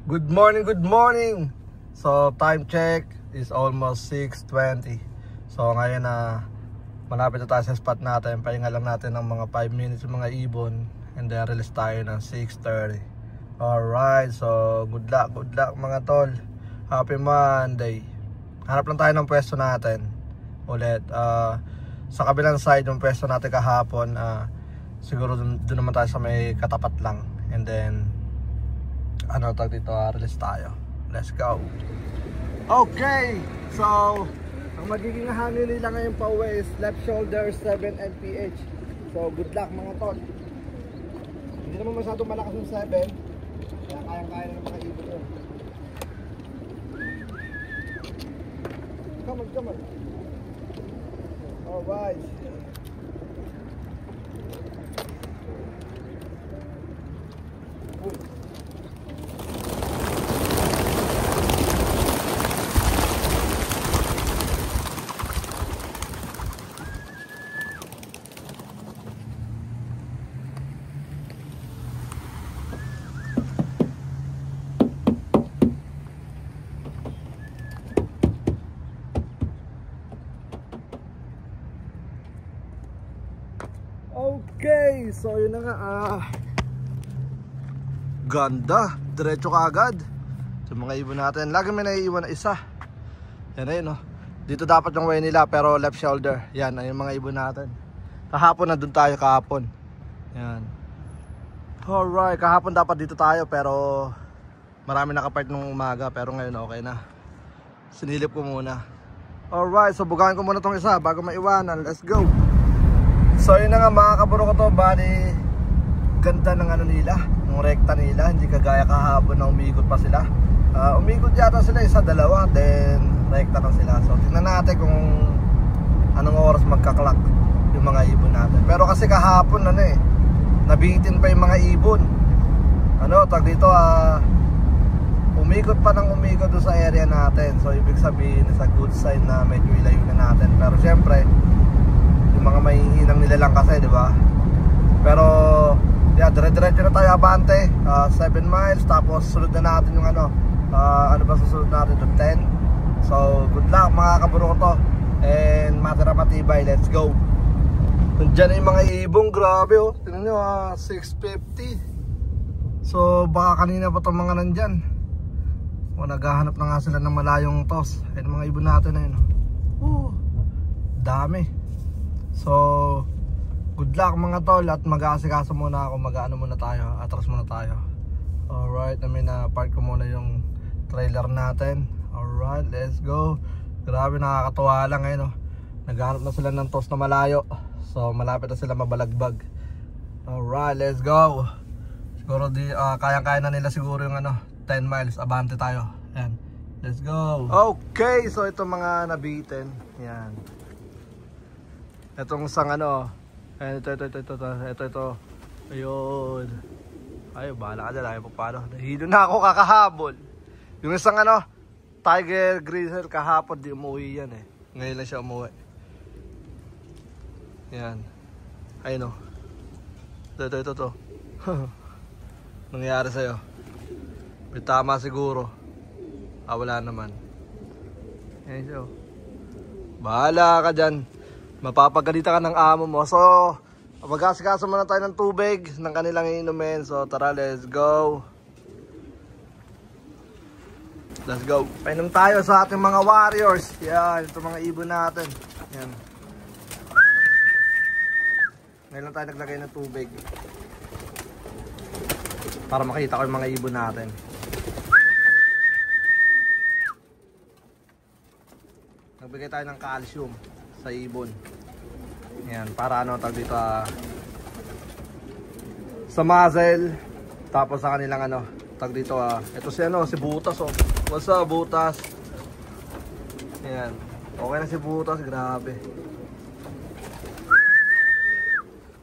Good morning, good morning. So time check is almost 6:20. So ngayon malapit na tayo sa spot natin. Pahinga lang natin ng mga 5 minutes yung mga ibon. And then release tayo ng 6:30. Alright, so good luck mga tol. Happy Monday. Hanap lang tayo ng pwesto natin ulit. Sa kabilang side ng pwesto natin kahapon, siguro dun naman tayo sa may katapat lang. And then release tayo. Let's go. Okay, so ang magiging hangin nila ngayon pa uwi is left shoulder 7 mph. So good luck mga tol. Hindi naman masyadong malakas yung 7, kaya kayang-kaya na ng mga ibon yun. Come on. Alright. Okay, so yun na nga. Ganda, diretso ka agad sa mga ibon natin. Lagi may naiiwan na isa. Yan ayun, no? Dito dapat yung way nila, pero left shoulder. Yan, ayun mga ibon natin. Kahapon na dun tayo kahapon. Yan. Alright, kahapon dapat dito tayo, pero marami nakapart nung umaga. Pero ngayon okay na. Sinilip ko muna. Alright, so bugahin ko muna tong isa bago maiwanan. Let's go. So yun na nga mga kaburo ko to. Bali ganda ng nila, ng rekta nila. Hindi kagaya kahapon na umikot pa sila. Umikot yata sila isa dalawa, then rekta na sila. So tingnan natin kung anong oras magka-clock yung mga ibon natin. Pero kasi kahapon nabitin pa yung mga ibon. Tag dito umikot pa ng umikot doon sa area natin. So ibig sabihin is a good sign na medyo ilayo na natin. Pero syempre yung mga mahihinang nila lang kasi, di ba? Pero yeah, dire-diretso na tayo abante. 7 miles, tapos sunod na natin yung ano ba susunod natin, yung 10. So good luck mga kaburo ko to. And matira matibay, let's go. Nandiyan yung mga ibong, grabe oh. Tingnan nyo, 650. So baka kanina pa itong mga nandyan. Naghahanap na nga sila ng malayong toss. Ayun mga ibon natin na yun. Dami. So good luck mga tol. At mag-aasikaso muna ako. Mag-ano muna tayo, atras muna tayo. Alright, park ko muna yung trailer natin. Alright, let's go. Grabe, nakakatuwa lang ngayon Naghahanap na sila ng toss na malayo. So malapit na sila mabalagbag. Alright, let's go. Siguro kayang-kaya na nila siguro yung 10 miles, abante tayo. Yan. Let's go. Okay, so ito mga nabitin. Yan. Itong isang ito. Ayun. Ay, bahala ka dyan. Ayaw pa paano. Nahilo na ako kakahabol. Yung isang Tiger Grizzle kahapon, di umuwi yan Ngayon lang siya umuwi. Yan. Ayun Ito. Nangyari sa'yo. May tama siguro. Wala naman. Yan siya. Bahala ka dyan. Mapapagalitan ka ng amo mo. So mag-asikaso muna tayo ng tubig ng kanilang inumin. So tara, let's go. Let's go. Painom tayo sa ating mga warriors. Yan, ito mga ibon natin. Yan. Ngayon lang tayo naglagay ng tubig para makita ko yung mga ibon natin. Nagbigay tayo ng calcium sa ibon. Yan, para tag dito sa muzzle, tapos sa kanilang tag dito ito si Butas What's up, Butas? Yan. Okay na si Butas, grabe.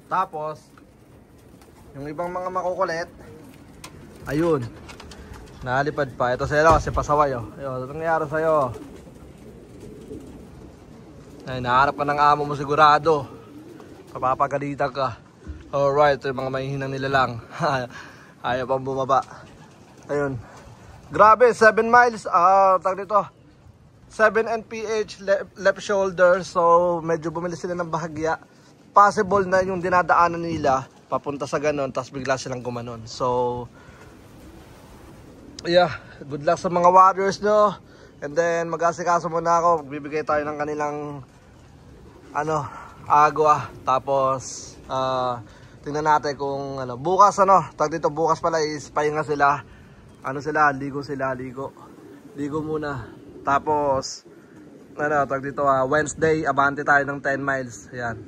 Tapos yung ibang mga makukulit, ayun, nalipad pa. Ito si Pasaway Ayun, ano nangyari sa'yo? Ay, naharap ka ng amo mo sigurado. Papapagalitan ka. Alright, ito yung mga mahihinang nila lang. Ayaw pang bumaba. Ayun. Grabe, 7 miles, tag dito, 7 NPH left shoulder, so medyo bumili sila ng bahagya. Possible na yung dinadaanan nila, papunta sa ganon, tapos bigla silang gumanon. So, yeah, good luck sa mga warriors nyo. And then, mag-asikaso muna ako, magbibigay tayo ng kanilang, agwa. Tapos, tingnan natin kung, bukas, tag dito, bukas pala is pahinga sila. Ligo muna. Tapos, tag dito, Wednesday, abante tayo ng 10 miles. Ayan.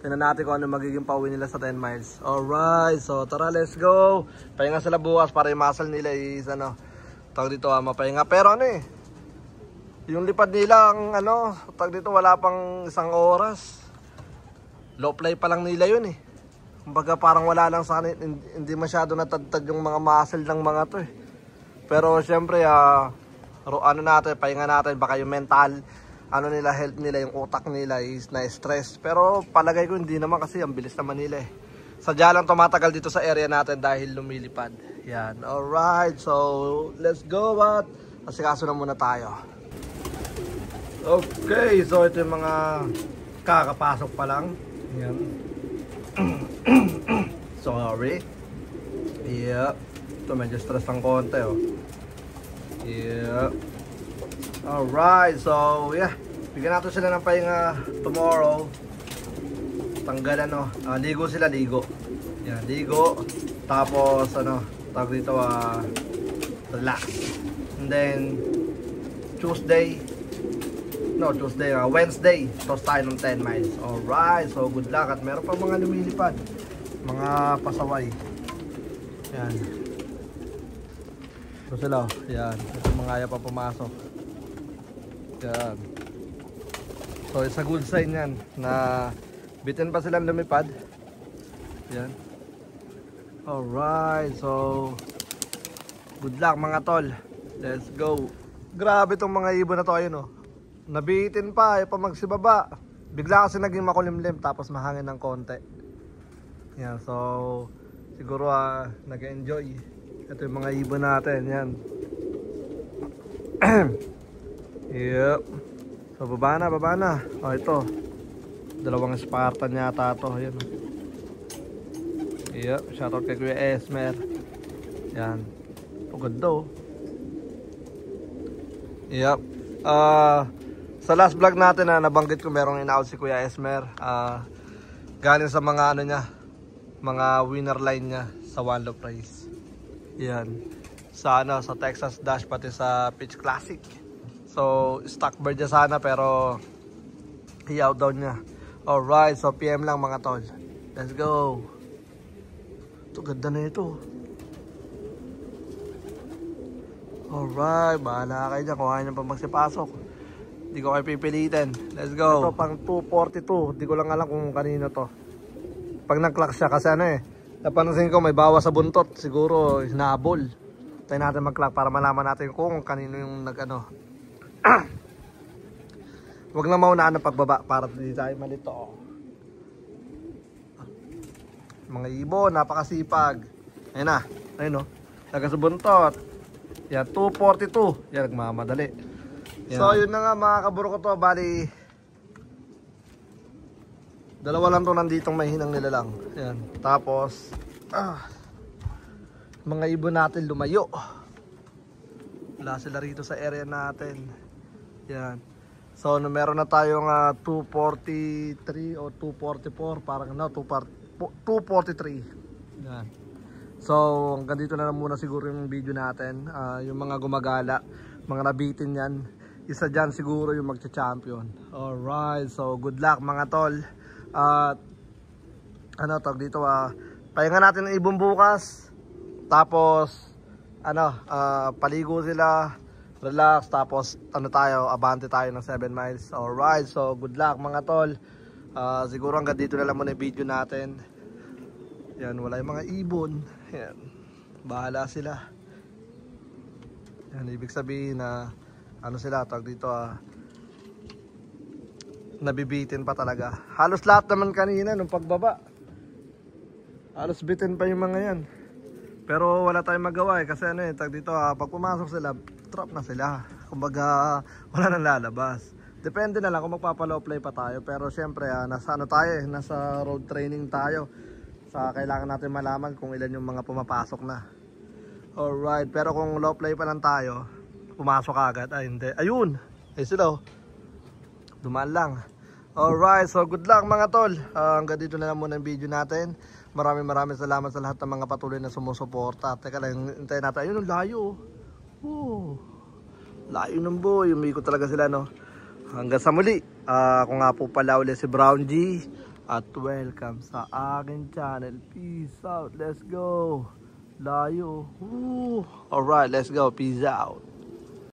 Tingnan natin kung ano magiging pauwi nila sa 10 miles. Alright, so tara, let's go. Pahinga sila bukas para yung muscle nila is, tag dito, mapahinga. Pero yung lipad nila, tag dito, wala pang 1 oras. Low play pa lang nila yun eh. Kumbaga parang wala lang sa kanila, hindi masyado natagtag yung mga muscle ng mga to eh. Pero syempre, pahinga natin, baka yung mental, nila, health nila, yung utak nila is na-stress. Pero palagay ko hindi naman kasi ang bilis naman nila eh. Sadya lang tumatagal dito sa area natin dahil lumilipad. Yan, alright, so let's go at asikaso na muna tayo. Okay, so ito yung mga kakapasok pa lang. Yan. Sorry. Yep. Ito medyo stress ng konti oh. Yep. Alright, so yeah. Bigyan natin sila ng pahinga tomorrow. Tanggalan ligo sila, ligo. Yan, ligo. Tapos tawag dito relax. And then Wednesday, toss tayo ng 10 miles. Alright, so good luck. At meron pa mga lumilipad, mga pasaway. Yan. Ito sila, yan. Ito mga ayaw pa pumasok. Yan. So it's a good sign yan, na bitin pa silang lumipad. Yan. Alright, so good luck mga tol. Let's go. Grabe tong mga ibon na to, ayun nabitin pa, ayaw pa magsibaba. Bigla kasi naging makulimlim tapos mahangin ng konti. Yan, so siguro nag-enjoy. Ito yung mga ibon natin, yan. Yep. So baba na. Ito. Dalawang Spartan yata ito, yan. Yep, shoutout kay Kuya Esmer. Yan. Pagod daw. Yep. Sa last vlog natin nabanggit ko merong in-out si Kuya Esmer. Galing sa mga mga winner line niya sa One Love Prize. Yan. Sa Texas Dash pati sa Pitch Classic. So stock bird niya sana pero i-out daw niya. Alright, so PM lang mga tol. Let's go. Ito, ganda na ito. Alright, bahala kayo dyan kung ayaw nyo pa magsipasok. Hindi ko kayo pipilitin. Let's go. Ito pang 242. Hindi ko lang alam kung kanino to. Pag nag-clock siya kasi napansin ko may bawas sa buntot. Siguro hinabol. Tayo natin mag-clock para malaman natin kung kanino yung Huwag lang maunaan ng pagbaba para hindi tayo malito. Mga ibon, napakasipag. Ayun na. Ayun taga sa buntot. Yan, 242. Yan, nagmamadali. Yan. So, yun na nga mga kaburo ko to. Bali, dalawa lang to nanditong may hinang nila lang. Yan. Tapos, mga ibon natin lumayo. Wala sila rito sa area natin. Yan. So, meron na tayong 243 o 244. Parang 243. Yan. So, hanggang dito na muna siguro yung video natin. Yung mga gumagala, mga nabitin yan. Isa dyan siguro yung magcha-champion. Alright, so good luck mga tol. At tawag dito, pahinga natin ng ibon bukas. Tapos, paligo sila, relax. Tapos, abante tayo ng 7 miles. Alright, so good luck mga tol. Siguro hanggang dito na lang muna yung video natin. Yan, wala yung mga ibon. Yan, bahala sila. Yan, ibig sabihin na sila, tawag dito, nabibitin pa talaga. Halos lahat naman kanina nung pagbaba. Halos bitin pa yung mga yan. Pero wala tayong magawa kasi tag dito pag pumasok sila, trap na sila. Kumbaga wala nang lalabas. Depende na lang kung magpapa-low play pa tayo. Pero syempre nasa tayo nasa road training tayo. Kailangan natin malaman kung ilan yung mga pumapasok na. Alright, pero kung low play pa lang tayo, pumasok agad. Ay hindi, ayun, sila dumaan lang. Alright, so good luck mga tol. Hanggang dito na lang muna ang video natin. Maraming salamat sa lahat ng mga patuloy na sumusuporta. Teka lang, hintayin natin. Ayun, ang layo. Layo ng boy. Umikot talaga sila, no? Hanggang sa muli. Ako nga po pala ulit si Brown G. At welcome sa aking channel. Peace out. Let's go. Layo. Alright, let's go. Peace out.